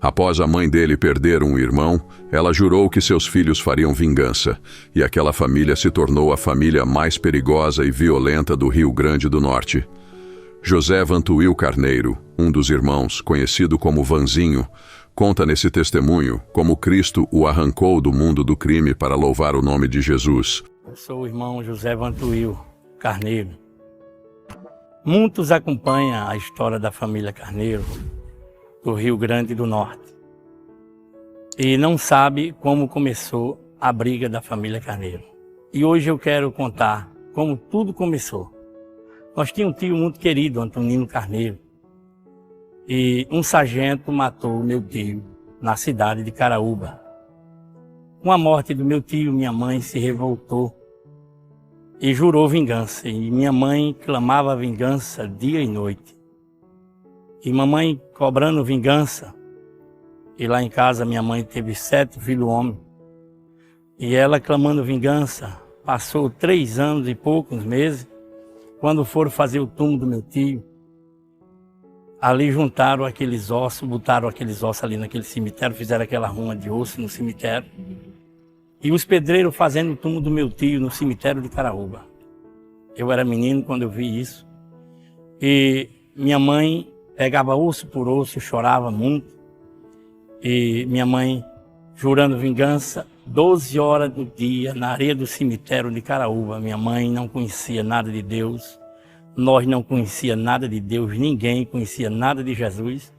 Após a mãe dele perder um irmão, ela jurou que seus filhos fariam vingança, e aquela família se tornou a família mais perigosa e violenta do Rio Grande do Norte. José Vantuil Carneiro, um dos irmãos, conhecido como Vanzinho, conta nesse testemunho como Cristo o arrancou do mundo do crime para louvar o nome de Jesus. Eu sou o irmão José Vantuil Carneiro. Muitos acompanham a história da família Carneiro do Rio Grande do Norte e não sabe como começou a briga da família Carneiro. E hoje eu quero contar como tudo começou. Nós tínhamos um tio muito querido, Antonino Carneiro, e um sargento matou meu tio na cidade de Caraúba. Com a morte do meu tio, minha mãe se revoltou e jurou vingança. E minha mãe clamava vingança dia e noite. E mamãe cobrando vingança. E lá em casa minha mãe teve 7 filhos homens. E ela clamando vingança, passou 3 anos e poucos meses. Quando foram fazer o túmulo do meu tio, ali juntaram aqueles ossos, botaram aqueles ossos ali naquele cemitério, fizeram aquela ruma de osso no cemitério. E os pedreiros fazendo o túmulo do meu tio no cemitério de Caraúba. Eu era menino quando eu vi isso. E minha mãe pegava osso por osso, chorava muito. E minha mãe, jurando vingança, 12 horas do dia, na areia do cemitério de Caraúba. Minha mãe não conhecia nada de Deus. Nós não conhecíamos nada de Deus, ninguém conhecia nada de Jesus.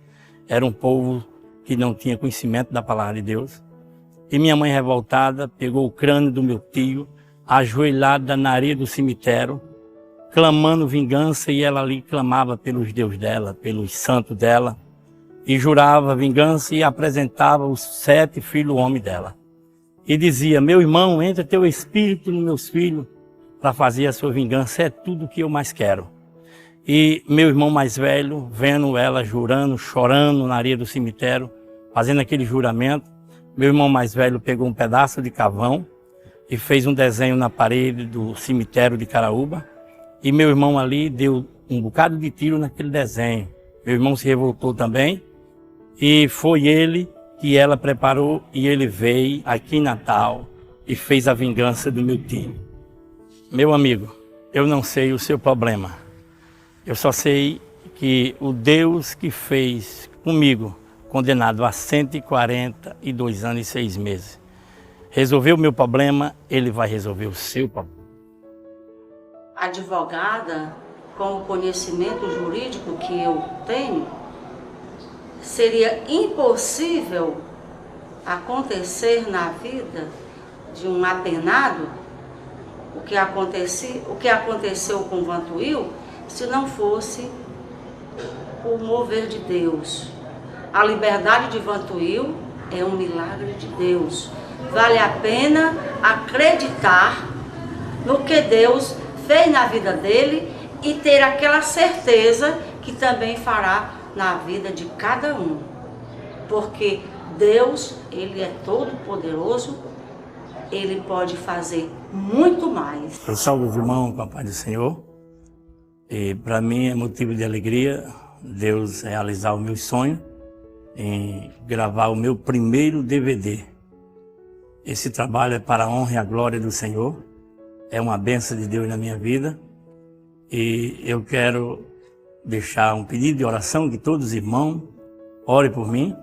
Era um povo que não tinha conhecimento da palavra de Deus. E minha mãe revoltada pegou o crânio do meu tio, ajoelhada na areia do cemitério, clamando vingança, e ela ali clamava pelos deuses dela, pelos santos dela, e jurava vingança e apresentava os 7 filhos homens dela. E dizia: meu irmão, entra teu espírito nos meus filhos para fazer a sua vingança, é tudo que eu mais quero. E meu irmão mais velho, vendo ela jurando, chorando na areia do cemitério, fazendo aquele juramento, meu irmão mais velho pegou um pedaço de carvão e fez um desenho na parede do cemitério de Caraúba. E meu irmão ali deu um bocado de tiro naquele desenho. Meu irmão se revoltou também. E foi ele que ela preparou, e ele veio aqui em Natal e fez a vingança do meu tio. Meu amigo, eu não sei o seu problema. Eu só sei que o Deus que fez comigo, condenado a 142 anos e 6 meses. Resolveu o meu problema, ele vai resolver o seu problema. Advogada, com o conhecimento jurídico que eu tenho, seria impossível acontecer na vida de um apenado o que aconteceu com Vantuil, se não fosse o mover de Deus. A liberdade de Vantuil é um milagre de Deus. Vale a pena acreditar no que Deus fez na vida dele e ter aquela certeza que também fará na vida de cada um. Porque Deus, Ele é todo poderoso, Ele pode fazer muito mais. Eu salvo os irmãos com a paz do Senhor. E para mim é motivo de alegria Deus realizar o meu sonho em gravar o meu primeiro DVD. Esse trabalho é para a honra e a glória do Senhor. É uma bênção de Deus na minha vida. E eu quero deixar um pedido de oração que todos os irmãos orem por mim.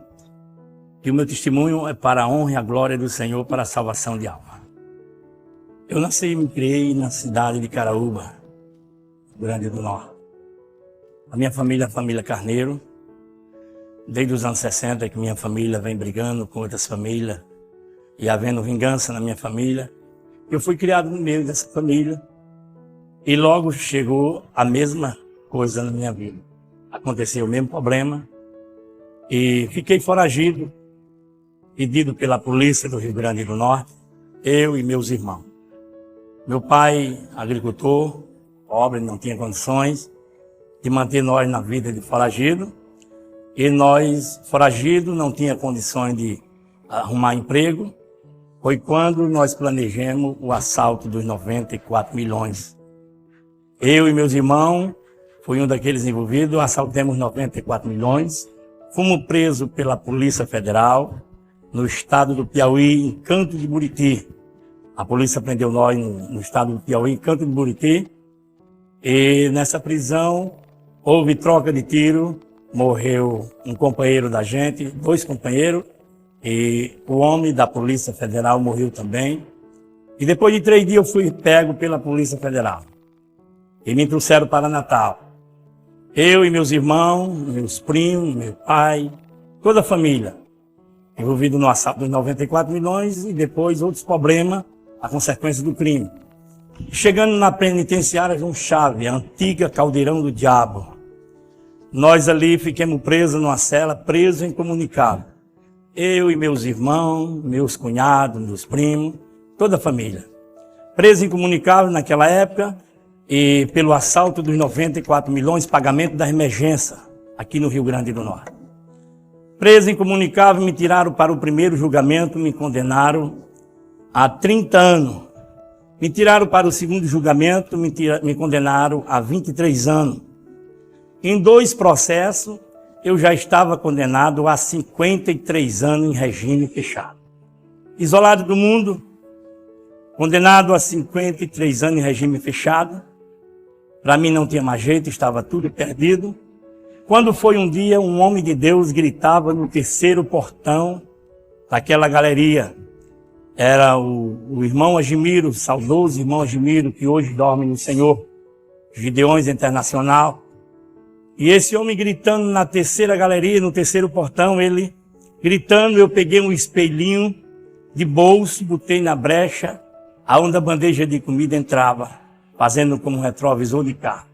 Que o meu testemunho é para a honra e a glória do Senhor, para a salvação de alma. Eu nasci e me criei na cidade de Caraúba, Rio Grande do Norte. A minha família é a família Carneiro. Desde os anos 60 que minha família vem brigando com outras famílias e havendo vingança na minha família. Eu fui criado no meio dessa família e logo chegou a mesma coisa na minha vida. Aconteceu o mesmo problema e fiquei foragido, pedido pela polícia do Rio Grande do Norte, eu e meus irmãos. Meu pai, agricultor, pobre, não tinha condições de manter nós na vida de foragido. E nós, foragidos, não tinha condições de arrumar emprego. Foi quando nós planejamos o assalto dos 94 milhões. Eu e meus irmãos, fui um daqueles envolvidos, assaltamos 94 milhões, fomos presos pela Polícia Federal no estado do Piauí, em Canto de Buriti. A polícia prendeu nós no estado do Piauí, em Canto de Buriti. E nessa prisão houve troca de tiro, morreu um companheiro da gente, 2 companheiros, e o homem da Polícia Federal morreu também. E depois de 3 dias eu fui pego pela Polícia Federal. E me trouxeram para Natal. Eu e meus irmãos, meus primos, meu pai, toda a família, envolvido no assalto dos 94 milhões e depois outros problemas, a consequência do crime. Chegando na penitenciária João Chave, a antiga Caldeirão do Diabo, nós ali ficamos presos numa cela, presos incomunicável. Eu e meus irmãos, meus cunhados, meus primos, toda a família. Presos incomunicável naquela época, e pelo assalto dos 94 milhões, pagamento da emergência, aqui no Rio Grande do Norte. Preso incomunicável, me tiraram para o primeiro julgamento, me condenaram a 30 anos. Me tiraram para o segundo julgamento, me condenaram a 23 anos. Em 2 processos, eu já estava condenado a 53 anos em regime fechado. Isolado do mundo, condenado a 53 anos em regime fechado. Para mim não tinha mais jeito, estava tudo perdido. Quando foi um dia, um homem de Deus gritava no terceiro portão daquela galeria. Era o irmão Agimiro, o saudoso irmão Agimiro, que hoje dorme no Senhor, Gideões Internacional. E esse homem gritando na terceira galeria, no terceiro portão, ele gritando, eu peguei um espelhinho de bolso, botei na brecha, aonde a bandeja de comida entrava, fazendo como um retrovisor de carro.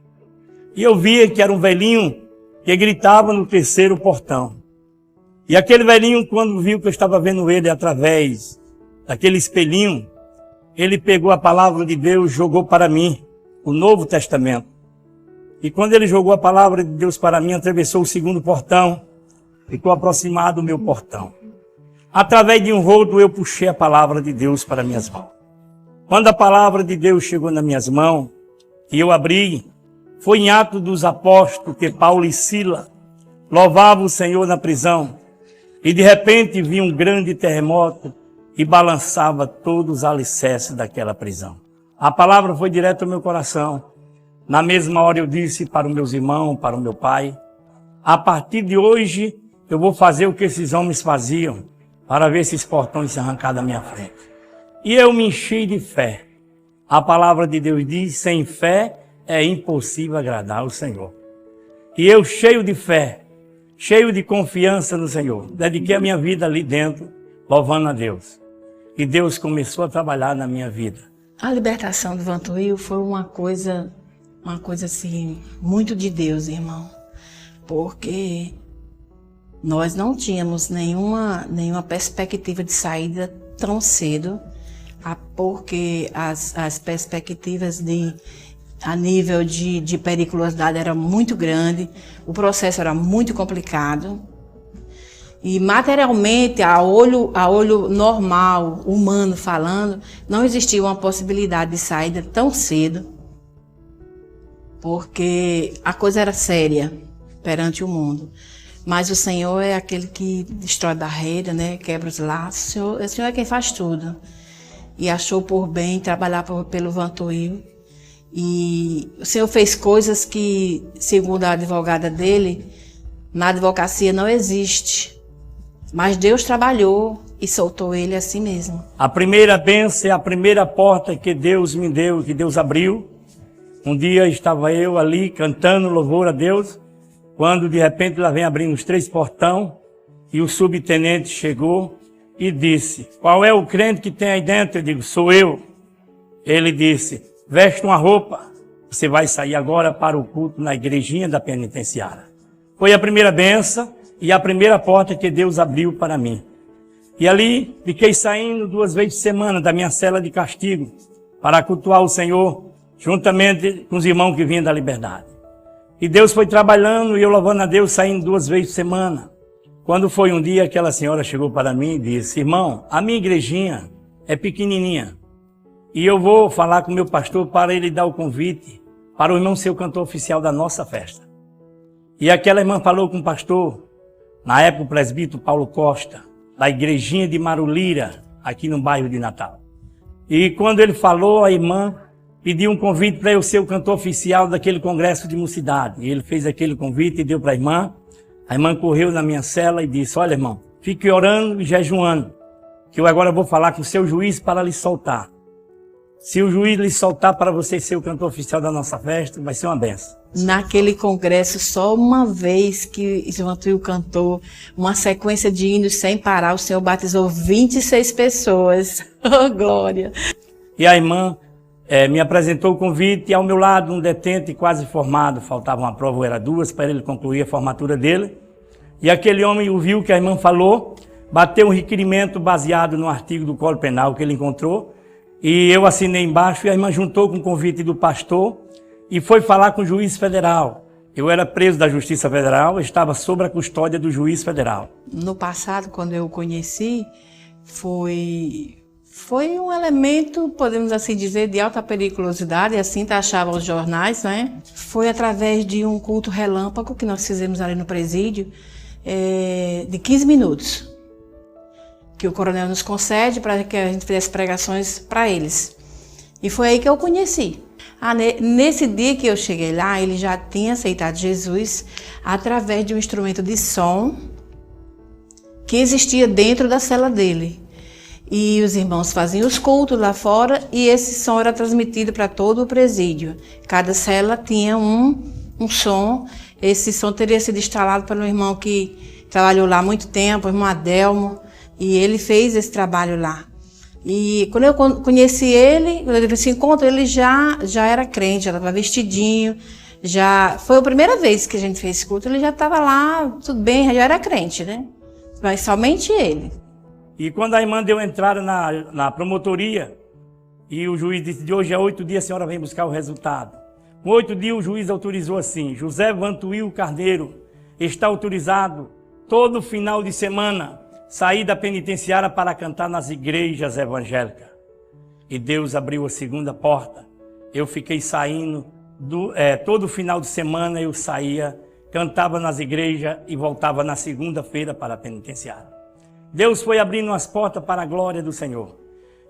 E eu via que era um velhinho que gritava no terceiro portão. E aquele velhinho, quando viu que eu estava vendo ele através daquele espelhinho, ele pegou a palavra de Deus e jogou para mim o Novo Testamento. E quando ele jogou a palavra de Deus para mim, atravessou o segundo portão, ficou aproximado do meu portão. Através de um rodo, eu puxei a palavra de Deus para minhas mãos. Quando a palavra de Deus chegou nas minhas mãos, e eu abri, foi em Atos dos Apóstolos que Paulo e Sila louvavam o Senhor na prisão. E de repente vi um grande terremoto e balançava todos os alicerces daquela prisão. A palavra foi direto ao meu coração. Na mesma hora eu disse para os meus irmãos, para o meu pai, a partir de hoje eu vou fazer o que esses homens faziam, para ver esses portões se arrancar da minha frente. E eu me enchi de fé. A palavra de Deus diz, sem fé é impossível agradar ao Senhor. E eu, cheio de fé, cheio de confiança no Senhor, dediquei a minha vida ali dentro, louvando a Deus. E Deus começou a trabalhar na minha vida. A libertação do Vantuil foi uma coisa assim, muito de Deus, irmão. Porque nós não tínhamos nenhuma perspectiva de saída tão cedo, porque as perspectivas a nível de periculosidade era muito grande, o processo era muito complicado. E materialmente, a olho normal, humano falando, não existia uma possibilidade de saída tão cedo, porque a coisa era séria perante o mundo. Mas o Senhor é aquele que destrói barreira, né? Quebra os laços. O Senhor é quem faz tudo. E achou por bem trabalhar pelo Vantuil. E o Senhor fez coisas que, segundo a advogada dele, na advocacia não existe. Mas Deus trabalhou e soltou ele assim mesmo. A primeira bênção é a primeira porta que Deus me deu, que Deus abriu. Um dia estava eu ali cantando louvor a Deus, quando de repente lá vem abrindo os 3 portão e o subtenente chegou e disse, qual é o crente que tem aí dentro? Eu digo, sou eu. Ele disse, veste uma roupa, você vai sair agora para o culto na igrejinha da penitenciária. Foi a primeira bênção e a primeira porta que Deus abriu para mim. E ali fiquei saindo 2 vezes por semana da minha cela de castigo para cultuar o Senhor, juntamente com os irmãos que vinham da liberdade. E Deus foi trabalhando e eu louvando a Deus, saindo 2 vezes por semana. Quando foi um dia, aquela senhora chegou para mim e disse, irmão, a minha igrejinha é pequenininha. E eu vou falar com o meu pastor para ele dar o convite para o irmão ser o cantor oficial da nossa festa. E aquela irmã falou com o pastor Na época, o presbítero Paulo Costa, da igrejinha de Marulira, aqui no bairro de Natal. E quando ele falou, a irmã pediu um convite para eu ser o cantor oficial daquele congresso de mocidade. E ele fez aquele convite e deu para a irmã. A irmã correu na minha cela e disse: olha, irmão, fique orando e jejuando, que eu agora vou falar com o seu juiz para lhe soltar. Se o juiz lhe soltar para você ser o cantor oficial da nossa festa, vai ser uma benção. Naquele congresso, só uma vez que Vantuil cantou uma sequência de hinos sem parar, o Senhor batizou 26 pessoas. Oh, glória! E a irmã me apresentou o convite e ao meu lado um detente quase formado, faltava uma prova ou era duas para ele concluir a formatura dele. E aquele homem ouviu que a irmã falou, bateu um requerimento baseado no artigo do Código Penal que ele encontrou, e eu assinei embaixo e a irmã juntou com o convite do pastor e foi falar com o juiz federal. Eu era preso da Justiça Federal, estava sob a custódia do juiz federal. No passado, quando eu o conheci, foi um elemento, podemos assim dizer, de alta periculosidade, assim taxavam os jornais, né? Foi através de um culto relâmpago que nós fizemos ali no presídio, de 15 minutos, que o coronel nos concede para que a gente fizesse pregações para eles. E foi aí que eu conheci. Nesse dia que eu cheguei lá, ele já tinha aceitado Jesus através de um instrumento de som que existia dentro da cela dele. E os irmãos faziam os cultos lá fora e esse som era transmitido para todo o presídio. Cada cela tinha um som. Esse som teria sido instalado pelo irmão que trabalhou lá há muito tempo, o irmão Adelmo, e ele fez esse trabalho lá. E quando eu conheci ele, quando eu tive esse encontro, ele já era crente, já estava vestidinho, já foi a primeira vez que a gente fez esse culto, ele já estava lá, tudo bem, já era crente, né? Mas somente ele. E quando a irmã deu entrada na promotoria, e o juiz disse: de hoje a 8 dias a senhora vem buscar o resultado. Com 8 dias o juiz autorizou assim: José Vantuil Carneiro está autorizado todo final de semana sair da penitenciária para cantar nas igrejas evangélicas. E Deus abriu a segunda porta. Eu fiquei saindo, todo final de semana eu saía, cantava nas igrejas e voltava na segunda-feira para a penitenciária. Deus foi abrindo as portas para a glória do Senhor.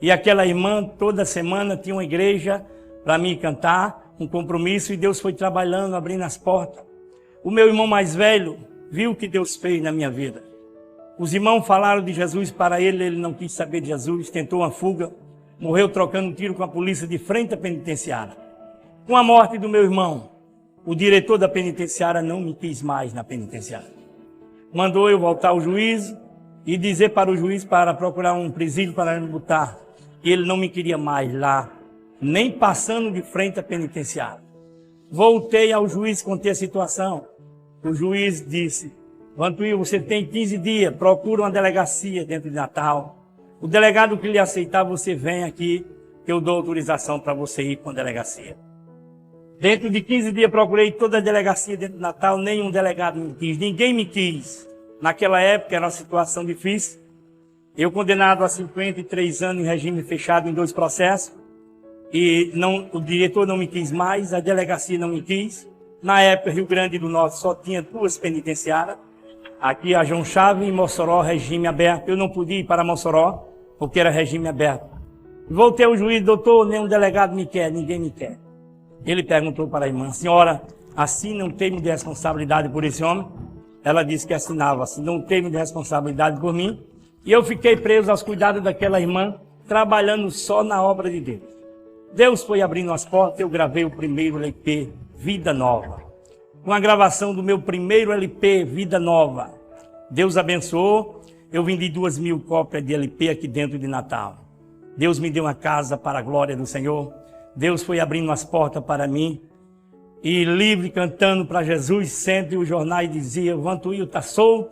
E aquela irmã toda semana tinha uma igreja para mim cantar, um compromisso, e Deus foi trabalhando, abrindo as portas. O meu irmão mais velho viu o que Deus fez na minha vida. Os irmãos falaram de Jesus para ele, ele não quis saber de Jesus, tentou uma fuga, morreu trocando um tiro com a polícia de frente à penitenciária. Com a morte do meu irmão, o diretor da penitenciária não me quis mais na penitenciária. Mandou eu voltar ao juízo e dizer para o juiz para procurar um presídio para me botar. E ele não me queria mais lá, nem passando de frente à penitenciária. Voltei ao juiz, contei a situação. O juiz disse: Vantuil, você tem 15 dias, procura uma delegacia dentro de Natal. O delegado que lhe aceitar, você vem aqui, que eu dou autorização para você ir com a delegacia. Dentro de 15 dias procurei toda a delegacia dentro de Natal, nenhum delegado me quis, ninguém me quis. Naquela época era uma situação difícil. Eu condenado a 53 anos em regime fechado em 2 processos. E o diretor não me quis mais, a delegacia não me quis. Na época, Rio Grande do Norte só tinha 2 penitenciárias. Aqui a João Chaves e Mossoró, regime aberto. Eu não podia ir para Mossoró, porque era regime aberto. Voltei ao juiz: doutor, nenhum delegado me quer, ninguém me quer. Ele perguntou para a irmã: senhora, assina um termo de responsabilidade por esse homem? Ela disse que assinava, assinou um termo de responsabilidade por mim. E eu fiquei preso aos cuidados daquela irmã, trabalhando só na obra de Deus. Deus foi abrindo as portas, eu gravei o primeiro LP, Vida Nova. Com a gravação do meu primeiro LP, Vida Nova, Deus abençoou, eu vendi 2.000 cópias de LP aqui dentro de Natal. Deus me deu uma casa para a glória do Senhor. Deus foi abrindo as portas para mim. E livre, cantando para Jesus, sempre os jornais diziam: Vantuil está solto.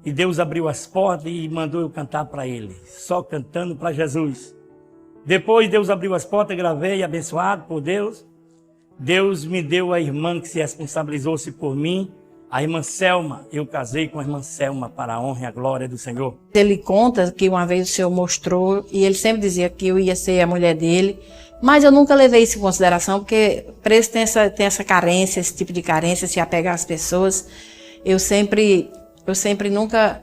E Deus abriu as portas e mandou eu cantar para ele, só cantando para Jesus. Depois Deus abriu as portas, gravei, abençoado por Deus. Deus me deu a irmã que se responsabilizou-se por mim, a irmã Selma. Eu casei com a irmã Selma para a honra e a glória do Senhor. Ele conta que uma vez o Senhor mostrou, e ele sempre dizia que eu ia ser a mulher dele, mas eu nunca levei isso em consideração, porque preso tem essa carência, esse tipo de carência, se apegar às pessoas. Eu sempre Eu sempre nunca...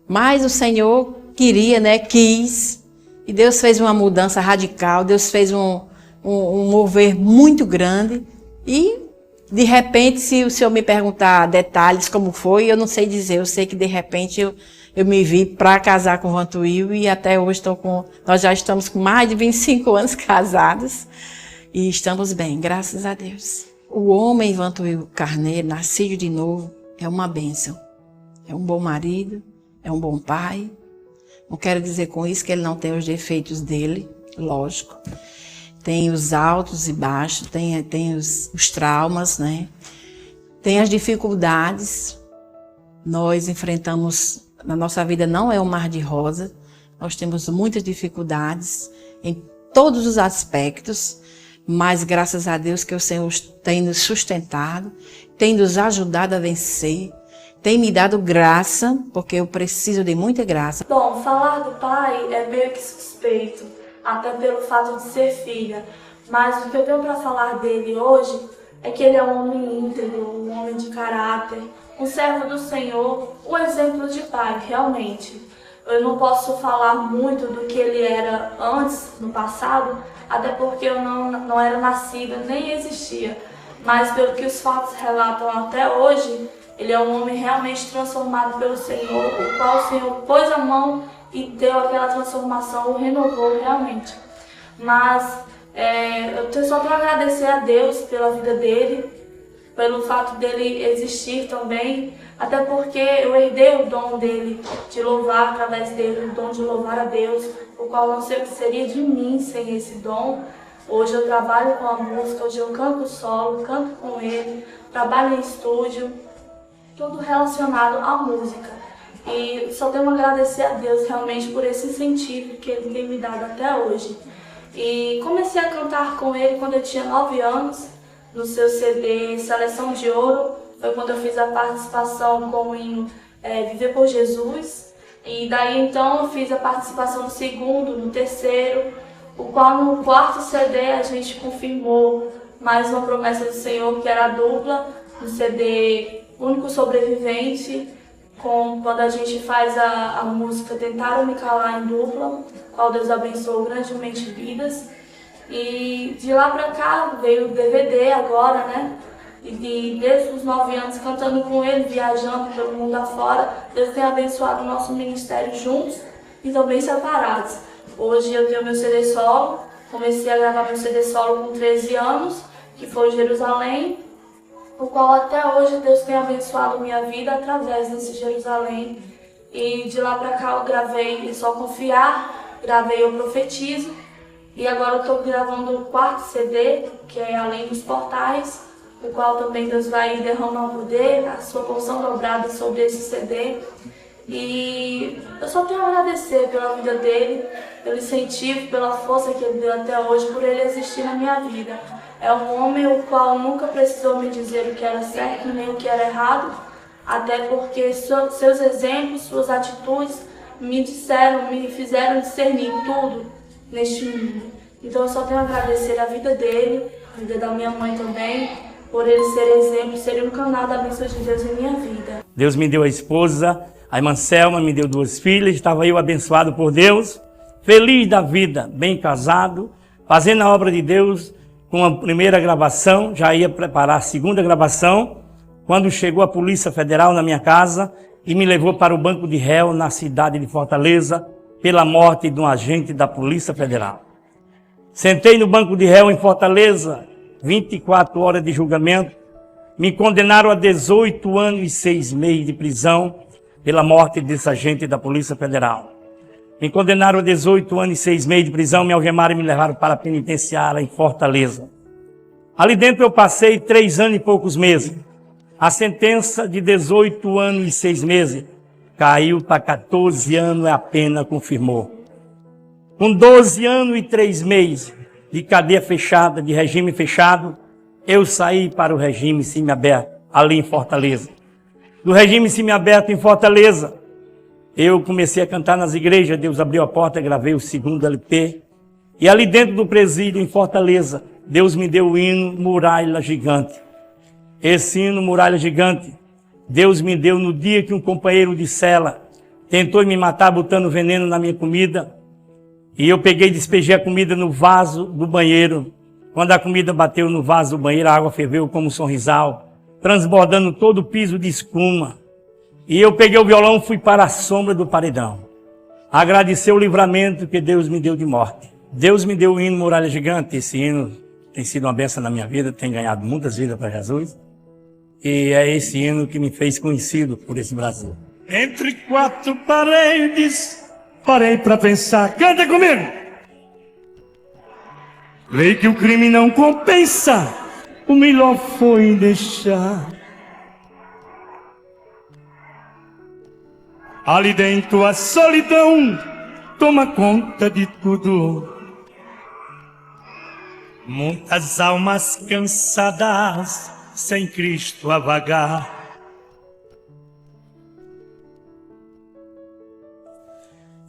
Mas o Senhor queria, né? Quis. E Deus fez uma mudança radical. Deus fez um mover muito grande. E, de repente, se o Senhor me perguntar detalhes como foi, eu não sei dizer. Eu sei que, de repente, eu me vi para casar com o Vantuil e até hoje nós já estamos com mais de 25 anos casados. E estamos bem, graças a Deus. O homem Vantuil Carneiro, nascido de novo, é uma bênção. É um bom marido, é um bom pai. Não quero dizer com isso que ele não tem os defeitos dele, lógico. Tem os altos e baixos, tem os traumas, né? Tem as dificuldades. Nós enfrentamos, na nossa vida não é um mar de rosa. Nós temos muitas dificuldades em todos os aspectos. Mas graças a Deus que o Senhor tem nos sustentado, tem nos ajudado a vencer, tem me dado graça, porque eu preciso de muita graça. Bom, falar do pai é meio que suspeito, até pelo fato de ser filha. Mas o que eu tenho para falar dele hoje é que ele é um homem íntegro, um homem de caráter, um servo do Senhor, um exemplo de pai, realmente. Eu não posso falar muito do que ele era antes, no passado, até porque eu não era nascida, nem existia. Mas pelo que os fatos relatam até hoje, ele é um homem realmente transformado pelo Senhor, o qual o Senhor pôs a mão e deu aquela transformação, o renovou realmente. Mas eu só tenho a agradecer a Deus pela vida dele, pelo fato dele existir também, até porque eu herdei o dom dele de louvar através dele, o dom de louvar a Deus, o qual não sei o que seria de mim sem esse dom. Hoje eu trabalho com a música, hoje eu canto solo, canto com ele, trabalho em estúdio, tudo relacionado à música. E só tenho a agradecer a Deus realmente por esse incentivo que ele tem me dado até hoje. E comecei a cantar com ele quando eu tinha 9 anos, no seu CD Seleção de Ouro. Foi quando eu fiz a participação com o hino Viver por Jesus. E daí então eu fiz a participação no segundo, no terceiro, o qual no quarto CD a gente confirmou mais uma promessa do Senhor, que era a dupla, no CD Único Sobrevivente, quando a gente faz a música Tentaram Me Calar em dupla, qual Deus abençoou grandemente vidas. E de lá pra cá veio o DVD agora, né? E desde os 9 anos cantando com ele, viajando pelo mundo afora, Deus tem abençoado o nosso ministério juntos e também separados. Hoje eu tenho meu CD solo, comecei a gravar meu CD solo com 13 anos, que foi Jerusalém, o qual até hoje Deus tem abençoado minha vida através desse Jerusalém. E de lá pra cá eu gravei Só Confiar, gravei Eu Profetizo, e agora eu estou gravando o quarto CD, que é Além dos Portais, o qual também Deus vai derramar o poder, a sua porção dobrada sobre esse CD. E eu só tenho a agradecer pela vida dele, pelo incentivo, pela força que ele deu até hoje, por ele existir na minha vida. É um homem o qual nunca precisou me dizer o que era certo nem o que era errado, até porque seus exemplos, suas atitudes me fizeram discernir tudo neste mundo. Então eu só tenho a agradecer a vida dele, a vida da minha mãe também, por ele ser exemplo, ser um canal da bênção de Deus em minha vida. Deus me deu a esposa, a irmã Selma me deu 2 filhas, estava eu abençoado por Deus, feliz da vida, bem casado, fazendo a obra de Deus. Com a primeira gravação, já ia preparar a segunda gravação, quando chegou a Polícia Federal na minha casa e me levou para o banco de réu na cidade de Fortaleza, pela morte de um agente da Polícia Federal. Sentei no banco de réu em Fortaleza, 24 horas de julgamento, me condenaram a 18 anos e 6 meses de prisão pela morte desse agente da Polícia Federal. Me condenaram a 18 anos e 6 meses de prisão, me algemaram e me levaram para a penitenciária em Fortaleza. Ali dentro eu passei 3 anos e poucos meses. A sentença de 18 anos e 6 meses caiu para 14 anos, a pena confirmou. Com 12 anos e 3 meses de cadeia fechada, de regime fechado, eu saí para o regime semiaberto, ali em Fortaleza. Do regime semiaberto em Fortaleza, eu comecei a cantar nas igrejas, Deus abriu a porta, gravei o 2º LP. E ali dentro do presídio, em Fortaleza, Deus me deu o hino Muralha Gigante. Esse hino Muralha Gigante Deus me deu no dia que um companheiro de cela tentou me matar botando veneno na minha comida. E eu peguei e despejei a comida no vaso do banheiro. Quando a comida bateu no vaso do banheiro, a água ferveu como um sorrisal, transbordando todo o piso de espuma. E eu peguei o violão e fui para a sombra do paredão. Agradecer o livramento que Deus me deu de morte. Deus me deu o hino Muralha Gigante. Esse hino tem sido uma bênção na minha vida, tem ganhado muitas vidas para Jesus. E é esse hino que me fez conhecido por esse Brasil. Entre quatro paredes, parei para pensar. Canta comigo! Lei que o crime não compensa, o melhor foi deixar. Ali dentro a solidão toma conta de tudo. Muitas almas cansadas, sem Cristo a vagar.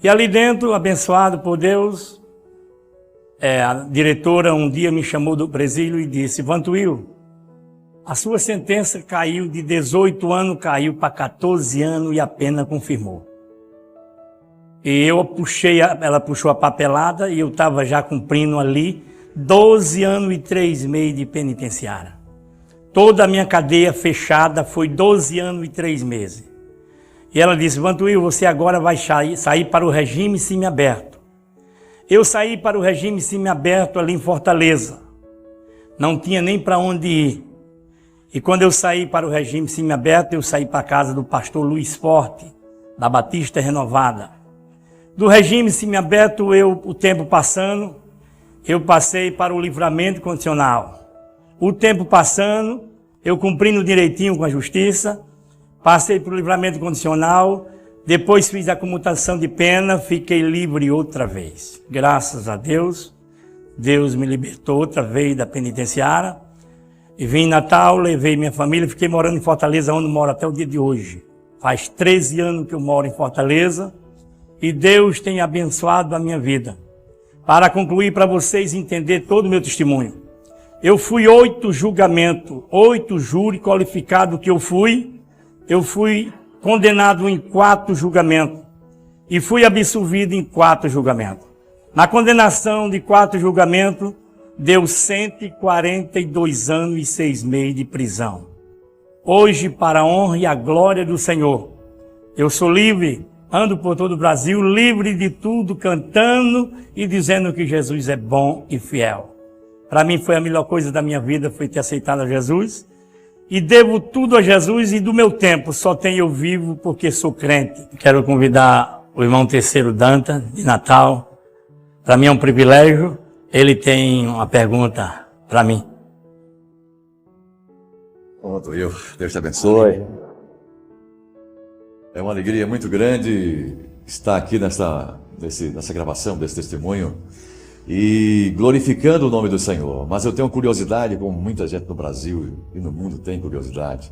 E ali dentro, abençoado por Deus, a diretora um dia me chamou do presídio e disse: Vantuil, a sua sentença caiu de 18 anos, caiu para 14 anos e a pena confirmou. E ela puxou a papelada e eu estava já cumprindo ali 12 anos e 3 meses de penitenciária. Toda a minha cadeia fechada foi 12 anos e 3 meses. E ela disse: Vantuil, você agora vai sair para o regime semiaberto. Eu saí para o regime semiaberto ali em Fortaleza. Não tinha nem para onde ir. E quando eu saí para o regime semiaberto, eu saí para a casa do pastor Luiz Forte, da Batista Renovada. Do regime semiaberto, o tempo passando, eu passei para o livramento condicional. O tempo passando, eu cumprindo direitinho com a justiça, passei para o livramento condicional, depois fiz a comutação de pena, fiquei livre outra vez. Graças a Deus, Deus me libertou outra vez da penitenciária. E vim em Natal, levei minha família, fiquei morando em Fortaleza, onde moro até o dia de hoje. Faz 13 anos que eu moro em Fortaleza e Deus tem abençoado a minha vida. Para concluir, para vocês entenderem todo o meu testemunho. Eu fui 8 julgamentos, 8 júri qualificado que eu fui condenado em 4 julgamentos e fui absolvido em 4 julgamentos. Na condenação de 4 julgamentos, deu 142 anos e 6 meses de prisão. Hoje, para a honra e a glória do Senhor, eu sou livre, ando por todo o Brasil, livre de tudo, cantando e dizendo que Jesus é bom e fiel. Para mim foi a melhor coisa da minha vida, foi ter aceitado a Jesus. E devo tudo a Jesus e do meu tempo só tenho eu vivo porque sou crente. Quero convidar o irmão Terceiro Danta, de Natal. Para mim é um privilégio. Ele tem uma pergunta para mim. Vantuil, Deus te abençoe. É uma alegria muito grande estar aqui nessa gravação desse testemunho e glorificando o nome do Senhor. Mas eu tenho curiosidade, como muita gente no Brasil e no mundo tem curiosidade,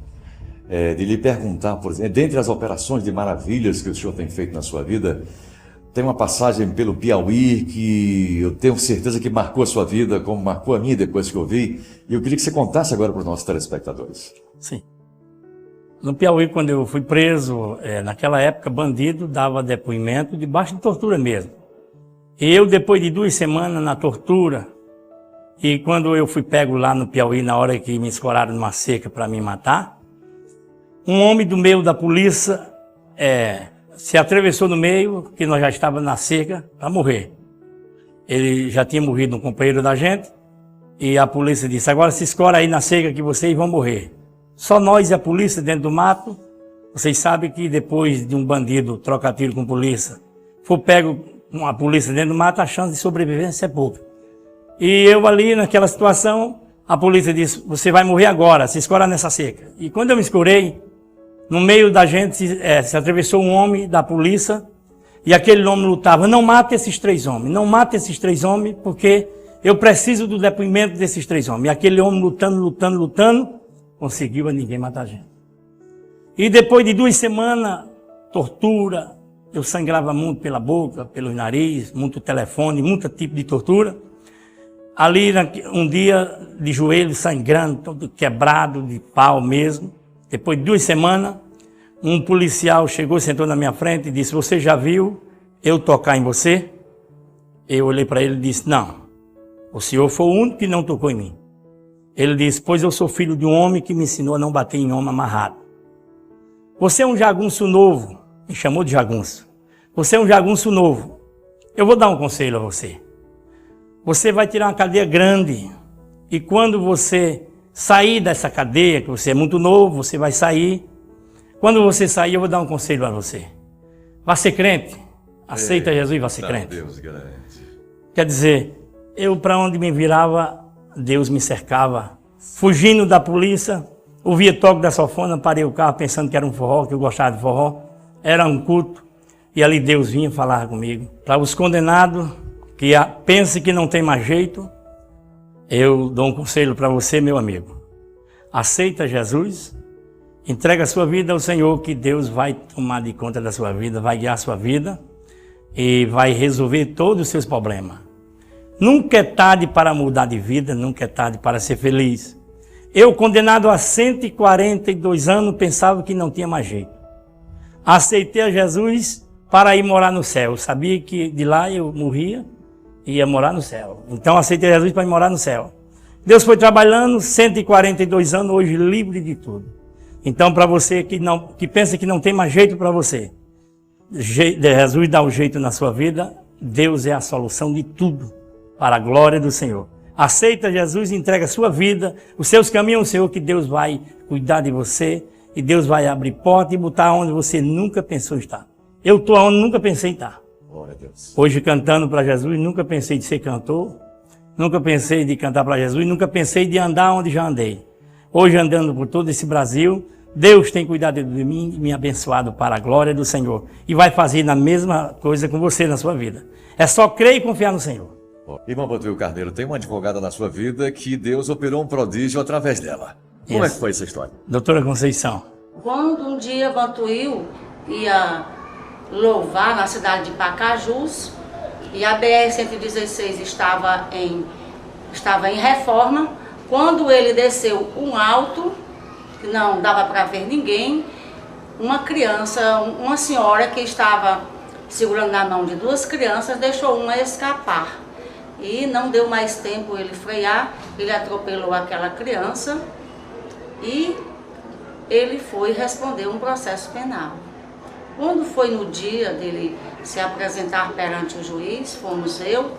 de lhe perguntar, por exemplo, dentre as operações de maravilhas que o Senhor tem feito na sua vida, tem uma passagem pelo Piauí que eu tenho certeza que marcou a sua vida, como marcou a minha depois que eu vi, e eu queria que você contasse agora para os nossos telespectadores. Sim. No Piauí, quando eu fui preso, naquela época, bandido dava depoimento debaixo de tortura mesmo. E eu, depois de 2 semanas na tortura, e quando eu fui pego lá no Piauí, na hora que me escoraram numa cerca para me matar, um homem do meio da polícia se atravessou no meio, que nós já estávamos na cerca, para morrer. Ele já tinha morrido um companheiro da gente, e a polícia disse: agora se escora aí na cerca que vocês vão morrer. Só nós e a polícia dentro do mato. Vocês sabem que depois de um bandido trocar tiro com a polícia, for pego com a polícia dentro do mato, a chance de sobrevivência é pouca. E eu ali naquela situação, a polícia disse: você vai morrer agora, se escora nessa cerca. E quando eu me escorei, no meio da gente se atravessou um homem da polícia, e aquele homem lutava: não mate esses 3 homens, não mate esses 3 homens, porque eu preciso do depoimento desses 3 homens. E aquele homem lutando, conseguiu a ninguém matar a gente. E depois de 2 semanas, tortura, eu sangrava muito pela boca, pelo nariz, muito telefone, muito tipo de tortura. Ali, um dia, de joelho sangrando, todo quebrado, de pau mesmo. Depois de 2 semanas, um policial chegou, sentou na minha frente e disse: você já viu eu tocar em você? Eu olhei para ele e disse: não, o senhor foi o único que não tocou em mim. Ele disse: pois eu sou filho de um homem que me ensinou a não bater em homem amarrado. Você é um jagunço novo. Me chamou de jagunço. Você é um jagunço novo. Eu vou dar um conselho a você. Você vai tirar uma cadeia grande. E quando você sair dessa cadeia, que você é muito novo, você vai sair. Quando você sair, eu vou dar um conselho a você. Vá ser crente. Aceita Jesus e vá ser crente. Deus garante. Quer dizer, eu para onde me virava, Deus me cercava. Fugindo da polícia, ouvia toque da sanfona, parei o carro pensando que era um forró, que eu gostava de forró. Era um culto. E ali Deus vinha falar comigo. Para os condenados que pensam que não tem mais jeito, eu dou um conselho para você, meu amigo. Aceita Jesus, entrega a sua vida ao Senhor, que Deus vai tomar de conta da sua vida, vai guiar a sua vida e vai resolver todos os seus problemas. Nunca é tarde para mudar de vida, nunca é tarde para ser feliz. Eu, condenado a 142 anos, pensava que não tinha mais jeito. Aceitei a Jesus para ir morar no céu. Eu sabia que de lá eu morria e ia morar no céu. Então aceitei Jesus para ir morar no céu. Deus foi trabalhando 142 anos, hoje livre de tudo. Então para você que pensa que não tem mais jeito para você, Jesus dá um jeito na sua vida. Deus é a solução de tudo, para a glória do Senhor. Aceita Jesus e entrega a sua vida, os seus caminhos ao Senhor, que Deus vai cuidar de você e Deus vai abrir porta e botar onde você nunca pensou estar. Eu estou onde nunca pensei em estar. Glória a Deus. Hoje cantando para Jesus, nunca pensei de ser cantor, nunca pensei de cantar para Jesus, nunca pensei de andar onde já andei. Hoje andando por todo esse Brasil, Deus tem cuidado de mim e me abençoado para a glória do Senhor. E vai fazer a mesma coisa com você na sua vida. É só crer e confiar no Senhor. Irmão Vantuil Carneiro, tem uma advogada na sua vida que Deus operou um prodígio através dela. Como é que foi essa história? Doutora Conceição. Quando um dia Vantuil ia louvar na cidade de Pacajus e a BR-116 estava em reforma, quando ele desceu um alto, que não dava para ver ninguém, uma criança, uma senhora que estava segurando na mão de 2 crianças, deixou uma escapar. E não deu mais tempo ele frear, ele atropelou aquela criança e ele foi responder um processo penal. Quando foi no dia dele se apresentar perante o juiz, fomos eu,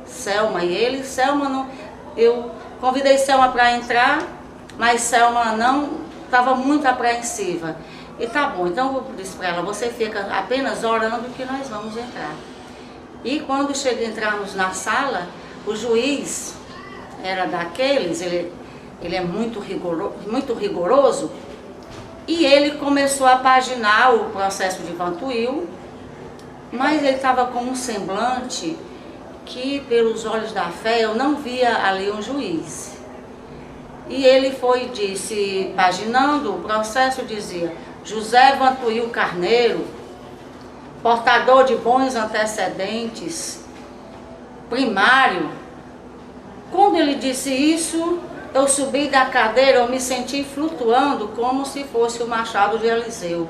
Selma e ele. Selma não, eu convidei Selma para entrar, mas Selma não estava muito apreensiva. E tá bom, então eu disse para ela: você fica apenas orando que nós vamos entrar. E quando entramos na sala, o juiz era daqueles, ele é muito rigoroso, e ele começou a paginar o processo de Vantuil, mas ele estava com um semblante que, pelos olhos da fé, eu não via ali um juiz. E ele disse, paginando o processo, dizia: José Vantuil Carneiro, portador de bons antecedentes, primário. Quando ele disse isso, eu subi da cadeira, eu me senti flutuando como se fosse o machado de Eliseu.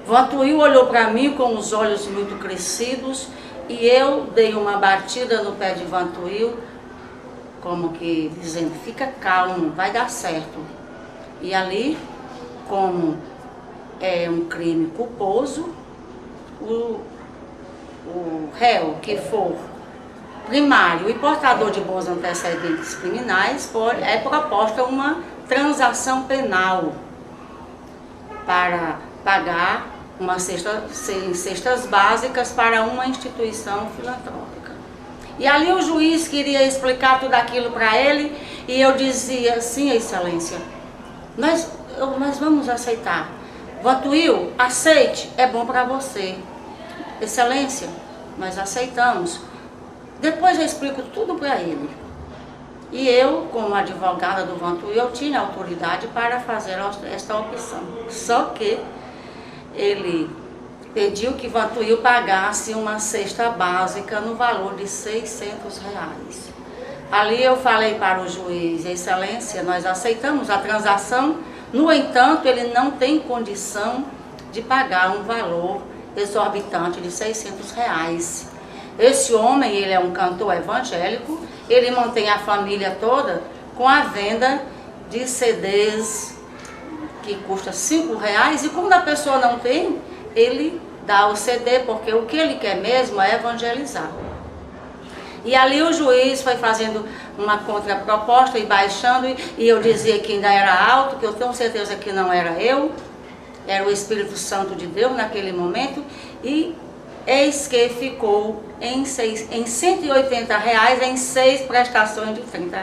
Vantuil olhou para mim com os olhos muito crescidos e eu dei uma batida no pé de Vantuil, como que dizendo: fica calmo, vai dar certo. E ali, como é um crime culposo, o réu que for primário e portador de bons antecedentes criminais, é proposta uma transação penal para pagar cestas básicas para uma instituição filantrópica. E ali o juiz queria explicar tudo aquilo para ele e eu dizia: sim, excelência, nós vamos aceitar. Vantuil, aceite, é bom para você. Excelência, nós aceitamos. Depois eu explico tudo para ele. E eu, como advogada do Vantuil, eu tinha autoridade para fazer esta opção. Só que ele pediu que Vantuil pagasse uma cesta básica no valor de R$600. Ali eu falei para o juiz: excelência, nós aceitamos a transação No entanto, ele não tem condição de pagar um valor exorbitante de R$600. Esse homem, ele é um cantor evangélico, ele mantém a família toda com a venda de CDs que custa R$5, e quando a pessoa não tem, ele dá o CD, porque o que ele quer mesmo é evangelizar. E ali o juiz foi fazendo uma contraproposta e baixando, e eu dizia que ainda era alto, que eu tenho certeza que não era eu, era o Espírito Santo de Deus naquele momento, e eis que ficou em R$180 em 6 prestações de R$30.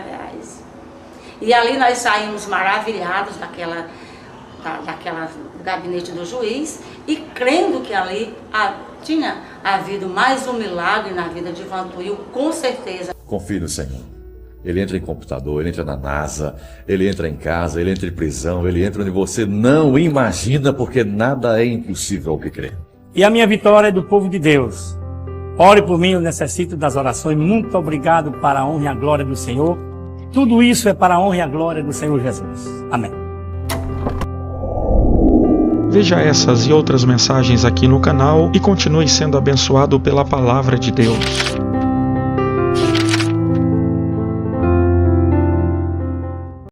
E ali nós saímos maravilhados daquela gabinete do juiz, e crendo que ali tinha havido mais um milagre na vida de Vantuil, com certeza. Confie no Senhor. Ele entra em computador, ele entra na NASA, ele entra em casa, ele entra em prisão, ele entra onde você não imagina, porque nada é impossível ao que crê. E a minha vitória é do povo de Deus. Ore por mim, eu necessito das orações. Muito obrigado, para a honra e a glória do Senhor. Tudo isso é para a honra e a glória do Senhor Jesus. Amém. Veja essas e outras mensagens aqui no canal e continue sendo abençoado pela Palavra de Deus.